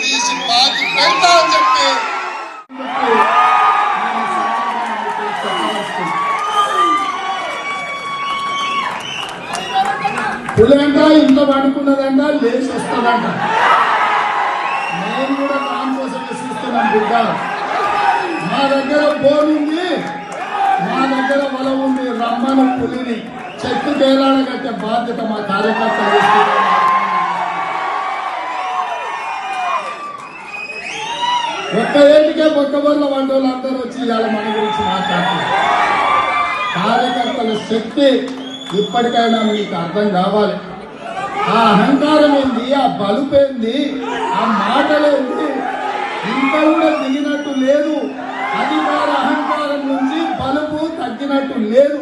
తీసి పాతి పెడతా అని చెప్పి పులంట ఇంట్లో పడుకున్నదంట లేచి వస్తుందంట. నేను కూడా దానికోసం చూస్తున్నాను బిడ్డ. మా దగ్గర బోన్ ఉంది, మా దగ్గర వల ఉంది. రమ్మను పులిని చెట్టు కేరాడ కట్టే బాధ్యత మా కార్యకర్తలు. ఒక్క ఏటికే బొక్కబొర్ల వంటలు అందరూ వచ్చి ఇవాళ మన గురించి మాట్లాడుతున్నారు. కార్యకర్తల శక్తి ఇప్పటికైనా మీకు అర్థం కావాలి. ఆ అహంకారం ఏంది, ఆ బలుపేంది, ఆ మాటలేంది, ఇంకా కూడా దిగినట్టు లేదు. అధికార అహంకారం నుంచి బలుపు తగ్గినట్టు లేదు.